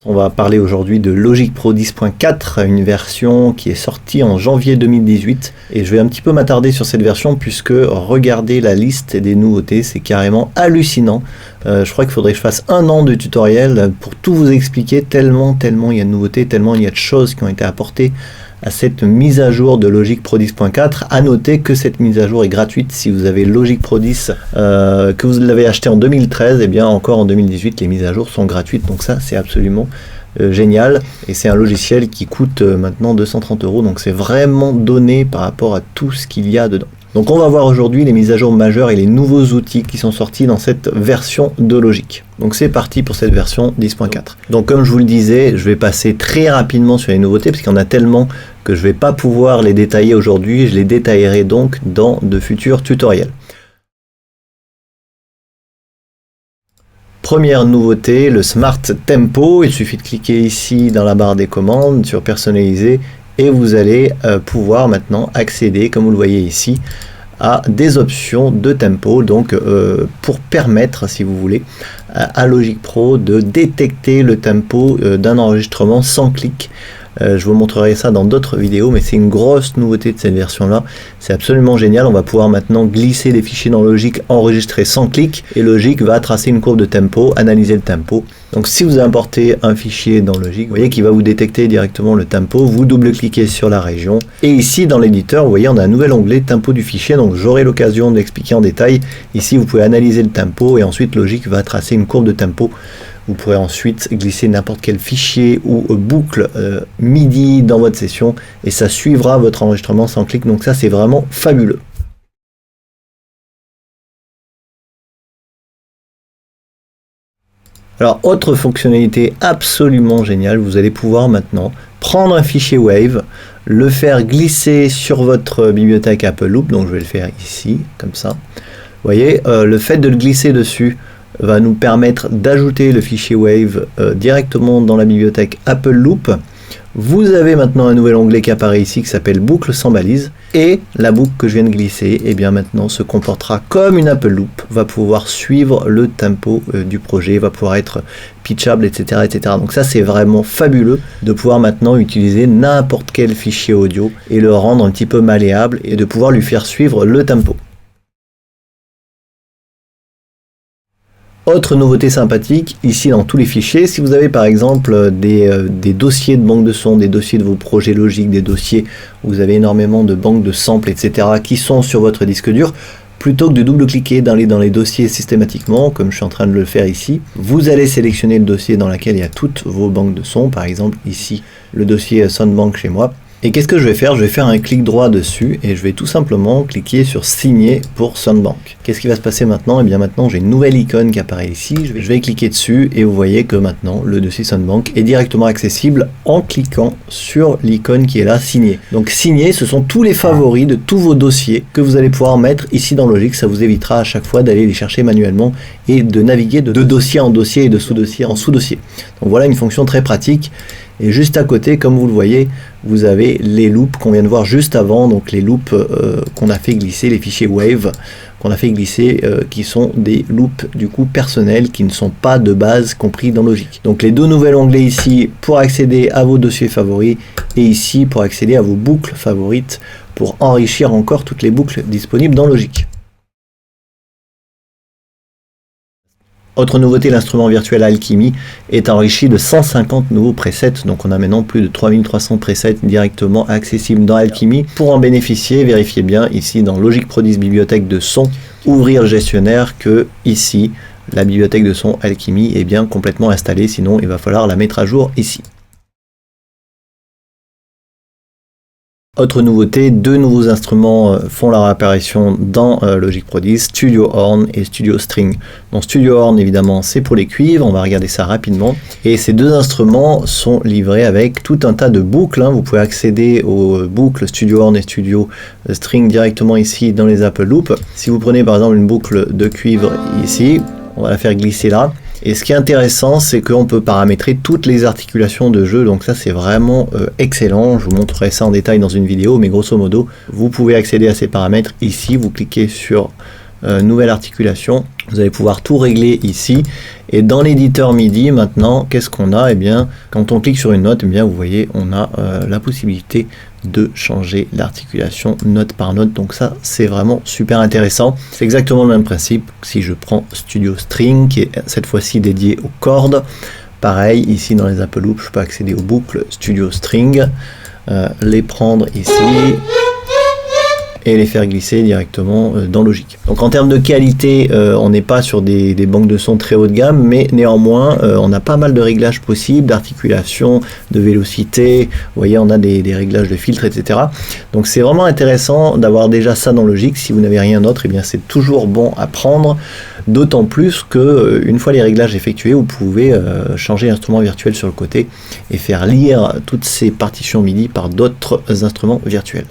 On va parler aujourd'hui de Logic Pro 10.4, une version qui est sortie en janvier 2018. Et je vais un petit peu m'attarder sur cette version puisque regardez la liste des nouveautés, c'est carrément hallucinant. Je crois qu'il faudrait que je fasse 1 an de tutoriel pour tout vous expliquer, tellement il y a de nouveautés, tellement il y a de choses qui ont été apportées à cette mise à jour de Logic Pro 10.4. À noter que cette mise à jour est gratuite si vous avez Logic Pro 10, que vous l'avez acheté en 2013, et bien encore en 2018 les mises à jour sont gratuites, donc ça c'est absolument génial. Et c'est un logiciel qui coûte maintenant 230 €, donc c'est vraiment donné par rapport à tout ce qu'il y a dedans. Donc on va voir aujourd'hui les mises à jour majeures et les nouveaux outils qui sont sortis dans cette version de Logic. Donc c'est parti pour cette version 10.4. Donc comme je vous le disais, je vais passer très rapidement sur les nouveautés parce qu'il y en a tellement que je ne vais pas pouvoir les détailler aujourd'hui. Je les détaillerai donc dans de futurs tutoriels. Première nouveauté, le Smart Tempo. Il suffit de cliquer ici dans la barre des commandes sur personnaliser et vous allez pouvoir maintenant accéder, comme vous le voyez ici, à des options de tempo, donc pour permettre, si vous voulez, à Logic Pro de détecter le tempo d'un enregistrement sans clic. Je vous montrerai ça dans d'autres vidéos, mais c'est une grosse nouveauté de cette version là, c'est absolument génial. On va pouvoir maintenant glisser des fichiers dans Logic enregistrés sans clic et Logic va tracer une courbe de tempo, analyser le tempo. Donc si vous importez un fichier dans Logic, vous voyez qu'il va vous détecter directement le tempo, vous double-cliquez sur la région et ici dans l'éditeur, vous voyez on a un nouvel onglet tempo du fichier, donc j'aurai l'occasion d'expliquer en détail. Ici vous pouvez analyser le tempo et ensuite Logic va tracer une courbe de tempo. Vous pourrez ensuite glisser n'importe quel fichier ou boucle MIDI dans votre session et ça suivra votre enregistrement sans clic. Donc ça c'est vraiment fabuleux. Alors autre fonctionnalité absolument géniale, vous allez pouvoir maintenant prendre un fichier Wave, le faire glisser sur votre bibliothèque Apple Loop. Donc je vais le faire ici comme ça. Vous voyez, le fait de le glisser dessus va nous permettre d'ajouter le fichier Wave directement dans la bibliothèque Apple Loop. Vous avez maintenant un nouvel onglet qui apparaît ici qui s'appelle boucle sans balise et la boucle que je viens de glisser et bien maintenant se comportera comme une Apple Loop, va pouvoir suivre le tempo du projet, va pouvoir être pitchable, etc., etc. Donc ça c'est vraiment fabuleux de pouvoir maintenant utiliser n'importe quel fichier audio et le rendre un petit peu malléable et de pouvoir lui faire suivre le tempo. Autre nouveauté sympathique, ici dans tous les fichiers, si vous avez par exemple des dossiers de banque de sons, des dossiers de vos projets Logic, des dossiers où vous avez énormément de banques de samples, etc. qui sont sur votre disque dur, plutôt que de double-cliquer dans les dossiers systématiquement, comme je suis en train de le faire ici, vous allez sélectionner le dossier dans lequel il y a toutes vos banques de sons, par exemple ici le dossier Soundbank chez moi. Et qu'est-ce que je vais faire? Je vais faire un clic droit dessus et je vais tout simplement cliquer sur signer pour Soundbank. Qu'est-ce qui va se passer maintenant? Et bien maintenant j'ai une nouvelle icône qui apparaît ici, je vais cliquer dessus et vous voyez que maintenant le dossier Soundbank est directement accessible en cliquant sur l'icône qui est là, signer. Donc signer, ce sont tous les favoris de tous vos dossiers que vous allez pouvoir mettre ici dans Logic. Ça vous évitera à chaque fois d'aller les chercher manuellement et de naviguer de dossier en dossier et de sous-dossier en sous-dossier. Donc voilà une fonction très pratique. Et juste à côté, comme vous le voyez, vous avez les loops qu'on vient de voir juste avant, donc les loops qu'on a fait glisser, les fichiers Wave qu'on a fait glisser, qui sont des loops du coup personnels qui ne sont pas de base compris dans Logic. Donc les deux nouvelles onglets ici pour accéder à vos dossiers favoris et ici pour accéder à vos boucles favorites pour enrichir encore toutes les boucles disponibles dans Logic. Autre nouveauté, l'instrument virtuel Alchemy est enrichi de 150 nouveaux presets, donc on a maintenant plus de 3300 presets directement accessibles dans Alchemy. Pour en bénéficier, vérifiez bien ici dans Logic Pro 10 bibliothèque de son, ouvrir le gestionnaire, que ici la bibliothèque de son Alchemy est bien complètement installée, sinon il va falloir la mettre à jour ici. Autre nouveauté, deux nouveaux instruments font leur apparition dans Logic Pro 10, Studio Horn et Studio String. Donc Studio Horn évidemment c'est pour les cuivres, on va regarder ça rapidement. Et ces deux instruments sont livrés avec tout un tas de boucles, hein. Vous pouvez accéder aux boucles Studio Horn et Studio String directement ici dans les Apple Loop. Si vous prenez par exemple une boucle de cuivre ici, on va la faire glisser là. Et ce qui est intéressant, c'est qu'on peut paramétrer toutes les articulations de jeu, donc ça c'est vraiment excellent. Je vous montrerai ça en détail dans une vidéo, mais grosso modo, vous pouvez accéder à ces paramètres ici. Vous cliquez sur nouvelle articulation, Vous allez pouvoir tout régler ici. Et dans l'éditeur MIDI, maintenant, qu'est-ce qu'on a? Eh bien, quand on clique sur une note, eh bien, vous voyez, on a la possibilité de changer l'articulation note par note. Donc ça, c'est vraiment super intéressant. C'est exactement le même principe si je prends Studio String, qui est cette fois-ci dédié aux cordes. Pareil, ici dans les Apple Loops, je peux accéder aux boucles Studio String, les prendre ici et les faire glisser directement dans Logic. Donc en termes de qualité, on n'est pas sur des banques de son très haut de gamme, mais néanmoins, on a pas mal de réglages possibles, d'articulation, de vélocité, vous voyez, on a des réglages de filtres, etc. Donc c'est vraiment intéressant d'avoir déjà ça dans Logic. Si vous n'avez rien d'autre, eh bien c'est toujours bon à prendre, d'autant plus que une fois les réglages effectués, vous pouvez changer l'instrument virtuel sur le côté et faire lire toutes ces partitions MIDI par d'autres instruments virtuels.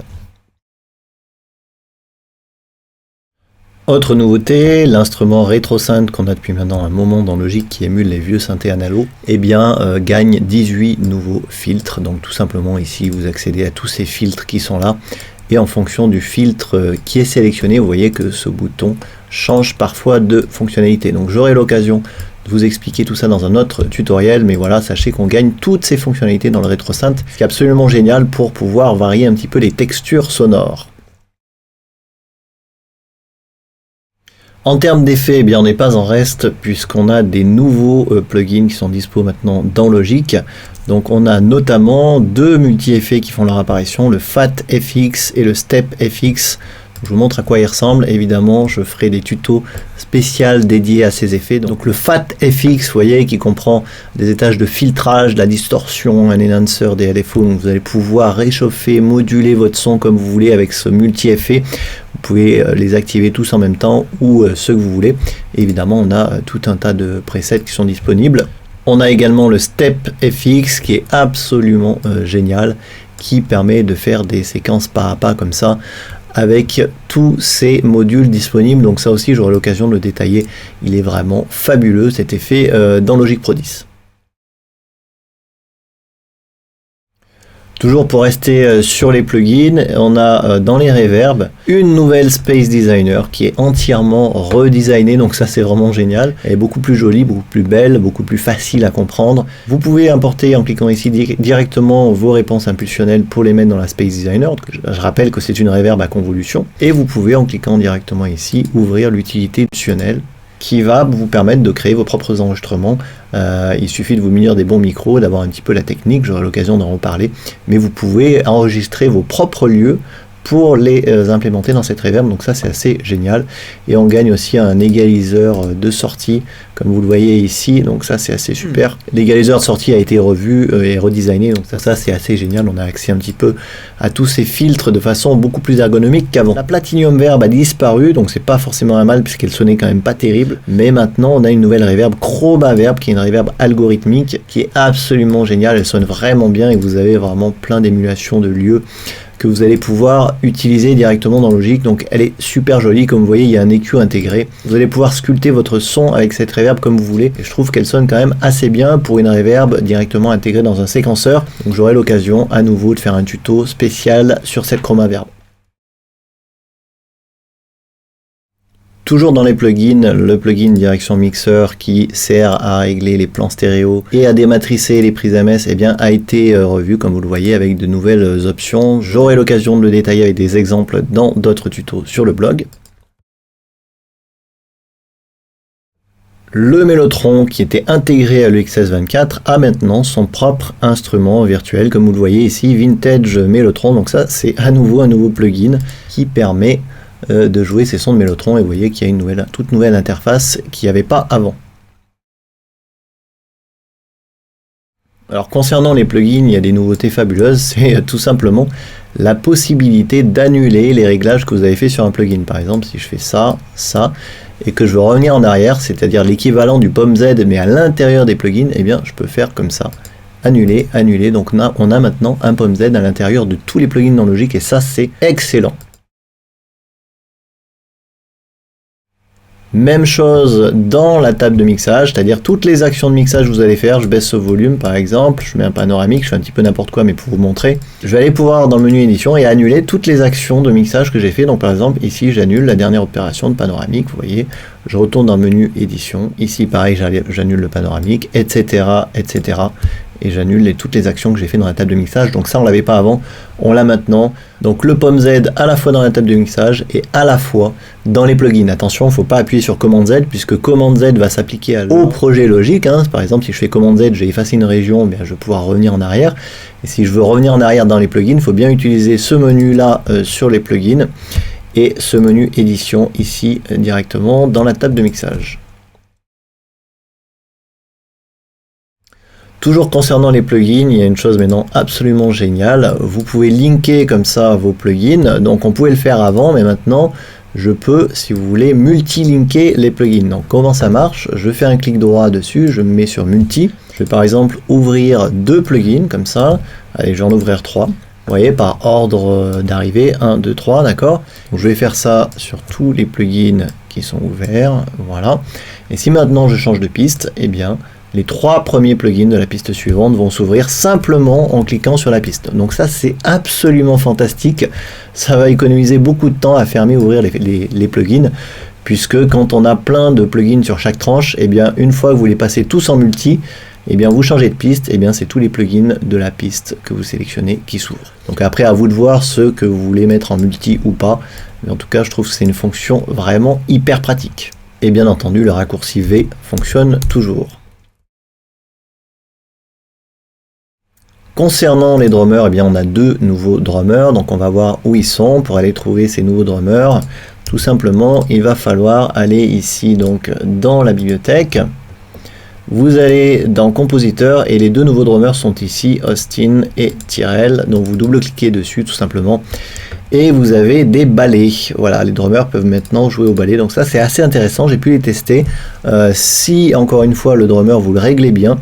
Autre nouveauté, l'instrument RetroSynth qu'on a depuis maintenant un moment dans Logic qui émule les vieux synthés analo, eh bien gagne 18 nouveaux filtres. Donc tout simplement ici vous accédez à tous ces filtres qui sont là et en fonction du filtre qui est sélectionné, vous voyez que ce bouton change parfois de fonctionnalité. Donc j'aurai l'occasion de vous expliquer tout ça dans un autre tutoriel, mais voilà, sachez qu'on gagne toutes ces fonctionnalités dans le RetroSynth, ce qui est absolument génial pour pouvoir varier un petit peu les textures sonores. En termes d'effets, eh bien, on n'est pas en reste puisqu'on a des nouveaux plugins qui sont dispo maintenant dans Logic. Donc on a notamment deux multi-effets qui font leur apparition, le Fat FX et le Step FX. Je vous montre à quoi ils ressemblent. Évidemment, je ferai des tutos spéciaux dédiés à ces effets. Donc le Fat FX, vous voyez, qui comprend des étages de filtrage, de la distorsion, un enhancer, des LFO. Donc vous allez pouvoir réchauffer, moduler votre son comme vous voulez avec ce multi-effet. Vous pouvez les activer tous en même temps ou ceux que vous voulez. Et évidemment, on a tout un tas de presets qui sont disponibles. On a également le Step FX qui est absolument génial, qui permet de faire des séquences pas à pas comme ça, avec tous ces modules disponibles. Donc ça aussi j'aurai l'occasion de le détailler, il est vraiment fabuleux cet effet dans Logic Pro 10. Toujours pour rester sur les plugins, on a dans les reverbs une nouvelle Space Designer qui est entièrement redesignée, donc ça c'est vraiment génial. Elle est beaucoup plus jolie, beaucoup plus belle, beaucoup plus facile à comprendre. Vous pouvez importer en cliquant ici directement vos réponses impulsionnelles pour les mettre dans la Space Designer. Je rappelle que c'est une reverb à convolution. Et vous pouvez en cliquant directement ici ouvrir l'utilité optionnelle qui va vous permettre de créer vos propres enregistrements. Il suffit de vous munir des bons micros, d'avoir un petit peu la technique, j'aurai l'occasion d'en reparler, mais vous pouvez enregistrer vos propres lieux pour les implémenter dans cette reverb, donc ça c'est assez génial. Et on gagne aussi un égaliseur de sortie, comme vous le voyez ici, donc ça c'est assez super. L'égaliseur de sortie a été revu et redesigné, donc ça c'est assez génial. On a accès un petit peu à tous ces filtres de façon beaucoup plus ergonomique qu'avant. La Platinum Verb a disparu, donc c'est pas forcément un mal puisqu'elle sonnait quand même pas terrible, mais maintenant on a une nouvelle reverb, Chroma Verb, qui est une reverb algorithmique, qui est absolument géniale. Elle sonne vraiment bien et vous avez vraiment plein d'émulations de lieux que vous allez pouvoir utiliser directement dans Logic. Donc elle est super jolie, comme vous voyez il y a un EQ intégré, vous allez pouvoir sculpter votre son avec cette reverb comme vous voulez, et je trouve qu'elle sonne quand même assez bien pour une reverb directement intégrée dans un séquenceur. Donc j'aurai l'occasion à nouveau de faire un tuto spécial sur cette Chroma Verb. Toujours dans les plugins, le plugin Direction Mixer qui sert à régler les plans stéréo et à dématricer les prises MS, eh bien, a été revu comme vous le voyez avec de nouvelles options. J'aurai l'occasion de le détailler avec des exemples dans d'autres tutos sur le blog. Le Mellotron qui était intégré à l'EXS24 a maintenant son propre instrument virtuel, comme vous le voyez ici, Vintage Mellotron. Donc ça c'est à nouveau un nouveau plugin qui permet de jouer ces sons de Mellotron, et vous voyez qu'il y a une toute nouvelle interface qu'il n'y avait pas avant. Alors concernant les plugins, il y a des nouveautés fabuleuses, c'est tout simplement la possibilité d'annuler les réglages que vous avez fait sur un plugin. Par exemple, si je fais ça, et que je veux revenir en arrière, c'est-à-dire l'équivalent du POM-Z mais à l'intérieur des plugins, eh bien je peux faire comme ça. Annuler, annuler, donc on a maintenant un POM-Z à l'intérieur de tous les plugins dans Logic, et ça c'est excellent. Même chose dans la table de mixage, c'est-à-dire toutes les actions de mixage que vous allez faire. Je baisse ce volume par exemple, je mets un panoramique, je fais un petit peu n'importe quoi mais pour vous montrer. Je vais aller pouvoir dans le menu édition et annuler toutes les actions de mixage que j'ai fait. Donc par exemple ici j'annule la dernière opération de panoramique, vous voyez. Je retourne dans le menu édition, ici pareil j'annule le panoramique, etc. etc. Et j'annule toutes les actions que j'ai fait dans la table de mixage. Donc ça on l'avait pas avant, on l'a maintenant. Donc le POM Z à la fois dans la table de mixage et à la fois dans les plugins. Attention, il ne faut pas appuyer sur commande Z puisque commande Z va s'appliquer au projet logique. Par exemple, si je fais commande Z, j'ai effacé une région, je vais pouvoir revenir en arrière. Et si je veux revenir en arrière dans les plugins, il faut bien utiliser ce menu-là sur les plugins et ce menu édition ici directement dans la table de mixage. Toujours concernant les plugins, il y a une chose maintenant absolument géniale. Vous pouvez linker comme ça vos plugins. Donc on pouvait le faire avant, mais maintenant je peux, si vous voulez, multi-linker les plugins. Donc comment ça marche? Je fais un clic droit dessus, je me mets sur multi. Je vais par exemple ouvrir 2 plugins comme ça. Allez, je vais en ouvrir 3. Vous voyez, par ordre d'arrivée, 1, 2, 3, d'accord? Donc je vais faire ça sur tous les plugins qui sont ouverts. Voilà. Et si maintenant je change de piste, eh bien, les 3 premiers plugins de la piste suivante vont s'ouvrir simplement en cliquant sur la piste. Donc ça, c'est absolument fantastique. Ça va économiser beaucoup de temps à fermer, ouvrir les plugins, puisque quand on a plein de plugins sur chaque tranche, eh bien, une fois que vous les passez tous en multi, eh bien, vous changez de piste, eh bien, c'est tous les plugins de la piste que vous sélectionnez qui s'ouvrent. Donc après, à vous de voir ceux que vous voulez mettre en multi ou pas. Mais en tout cas, je trouve que c'est une fonction vraiment hyper pratique. Et bien entendu, le raccourci V fonctionne toujours. Concernant les drummers, eh bien on a 2 nouveaux drummers, donc on va voir où ils sont. Pour aller trouver ces nouveaux drummers, tout simplement, il va falloir aller ici donc dans la bibliothèque. Vous allez dans compositeur et les 2 nouveaux drummers sont ici, Austin et Tyrell. Donc vous double-cliquez dessus tout simplement et vous avez des ballets. Voilà, les drummers peuvent maintenant jouer au ballet, donc ça c'est assez intéressant, j'ai pu les tester. Si encore une fois le drummer vous le réglez bien,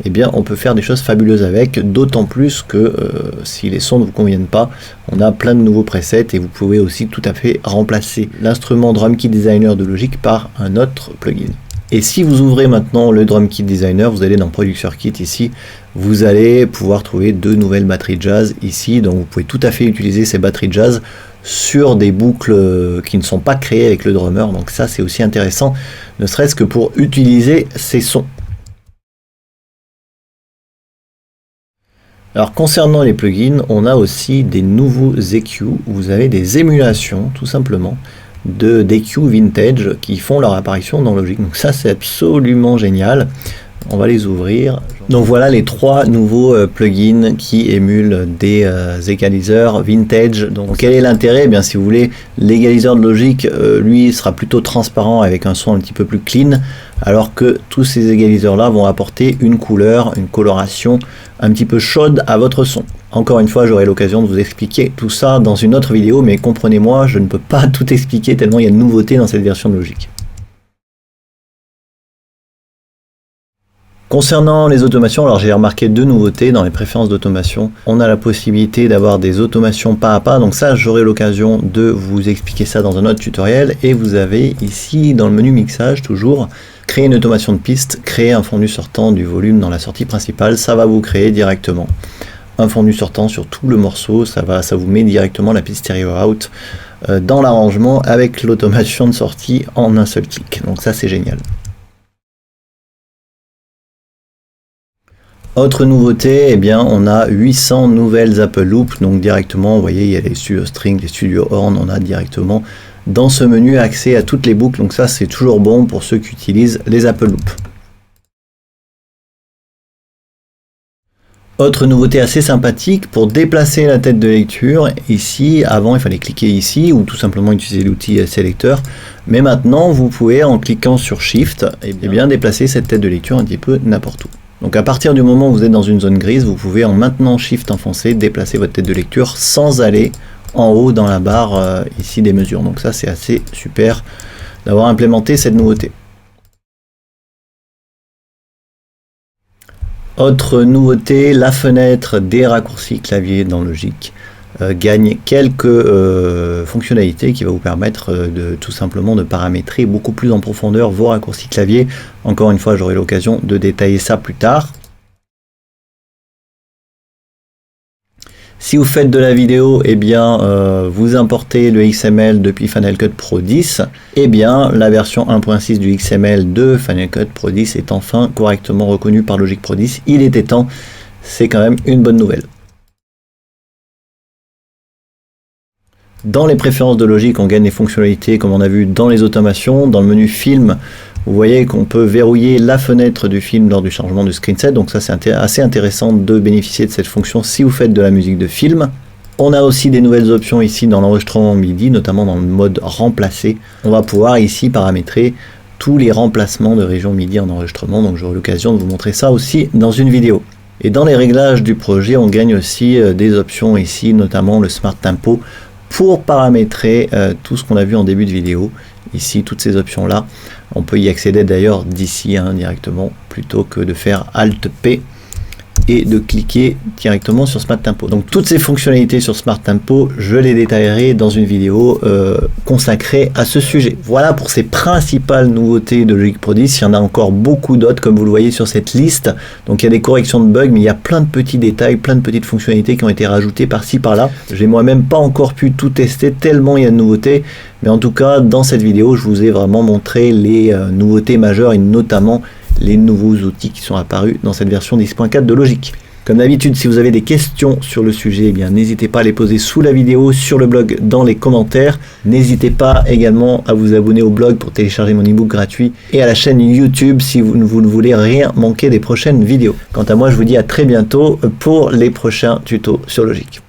eh bien on peut faire des choses fabuleuses avec, d'autant plus que si les sons ne vous conviennent pas, on a plein de nouveaux presets et vous pouvez aussi tout à fait remplacer l'instrument Drum Kit Designer de Logic par un autre plugin. Et si vous ouvrez maintenant le Drum Kit Designer, vous allez dans Producer Kit ici, vous allez pouvoir trouver 2 nouvelles batteries jazz ici, donc vous pouvez tout à fait utiliser ces batteries jazz sur des boucles qui ne sont pas créées avec le drummer, donc ça c'est aussi intéressant, ne serait-ce que pour utiliser ces sons. Alors concernant les plugins, on a aussi des nouveaux EQ, vous avez des émulations tout simplement d'EQ vintage qui font leur apparition dans Logic. Donc ça c'est absolument génial. On va les ouvrir. Donc voilà les 3 nouveaux plugins qui émulent des égaliseurs vintage. Donc quel est l'intérêt? Eh bien si vous voulez, l'égaliseur de Logic, lui sera plutôt transparent avec un son un petit peu plus clean, alors que tous ces égaliseurs là vont apporter une couleur, une coloration un petit peu chaude à votre son. Encore une fois, j'aurai l'occasion de vous expliquer tout ça dans une autre vidéo, mais comprenez-moi, je ne peux pas tout expliquer tellement il y a de nouveautés dans cette version de Logic. Concernant les automations, alors j'ai remarqué 2 nouveautés dans les préférences d'automation. On a la possibilité d'avoir des automations pas à pas, donc ça j'aurai l'occasion de vous expliquer ça dans un autre tutoriel. Et vous avez ici dans le menu mixage toujours créer une automation de piste, créer un fondu sortant du volume dans la sortie principale, ça va vous créer directement un fondu sortant sur tout le morceau, ça vous met directement la piste stereo out dans l'arrangement avec l'automation de sortie en un seul clic, donc ça c'est génial. Autre nouveauté, eh bien, on a 800 nouvelles Apple Loops, donc directement, vous voyez, il y a les studio string, les studio horn, on a directement dans ce menu accès à toutes les boucles, donc ça c'est toujours bon pour ceux qui utilisent les Apple Loops. Autre nouveauté assez sympathique, pour déplacer la tête de lecture, ici, avant il fallait cliquer ici, ou tout simplement utiliser l'outil sélecteur, mais maintenant vous pouvez, en cliquant sur Shift, eh bien, déplacer cette tête de lecture un petit peu n'importe où. Donc à partir du moment où vous êtes dans une zone grise, vous pouvez en maintenant Shift enfoncé déplacer votre tête de lecture sans aller en haut dans la barre ici des mesures. Donc ça c'est assez super d'avoir implémenté cette nouveauté. Autre nouveauté, la fenêtre des raccourcis clavier dans Logic. gagne quelques fonctionnalités qui va vous permettre de tout simplement de paramétrer beaucoup plus en profondeur vos raccourcis clavier. Encore une fois, j'aurai l'occasion de détailler ça plus tard. Si vous faites de la vidéo, eh bien, vous importez le XML depuis Final Cut Pro 10, eh bien, la version 1.6 du XML de Final Cut Pro 10 est enfin correctement reconnue par Logic Pro 10. Il était temps, c'est quand même une bonne nouvelle. Dans les préférences de Logic, on gagne des fonctionnalités comme on a vu dans les automations. Dans le menu film, vous voyez qu'on peut verrouiller la fenêtre du film lors du changement du screenset. Donc ça, c'est assez intéressant de bénéficier de cette fonction si vous faites de la musique de film. On a aussi des nouvelles options ici dans l'enregistrement MIDI, notamment dans le mode remplacer. On va pouvoir ici paramétrer tous les remplacements de région MIDI en enregistrement. Donc j'aurai l'occasion de vous montrer ça aussi dans une vidéo. Et dans les réglages du projet, on gagne aussi des options ici, notamment le Smart Tempo, pour paramétrer tout ce qu'on a vu en début de vidéo. Ici, toutes ces options-là, on peut y accéder d'ailleurs d'ici directement, plutôt que de faire Alt-P et de cliquer directement sur Smart Tempo. Donc toutes ces fonctionnalités sur Smart Tempo, je les détaillerai dans une vidéo consacrée à ce sujet. Voilà pour ces principales nouveautés de Logic Pro 10. Il y en a encore beaucoup d'autres, comme vous le voyez sur cette liste. Donc il y a des corrections de bugs, mais il y a plein de petits détails, plein de petites fonctionnalités qui ont été rajoutées par-ci par-là. J'ai moi-même pas encore pu tout tester, tellement il y a de nouveautés. Mais en tout cas, dans cette vidéo, je vous ai vraiment montré les nouveautés majeures et notamment les nouveaux outils qui sont apparus dans cette version 10.4 de Logic. Comme d'habitude, si vous avez des questions sur le sujet, eh bien n'hésitez pas à les poser sous la vidéo, sur le blog, dans les commentaires. N'hésitez pas également à vous abonner au blog pour télécharger mon ebook gratuit et à la chaîne YouTube si vous ne voulez rien manquer des prochaines vidéos. Quant à moi, je vous dis à très bientôt pour les prochains tutos sur Logic.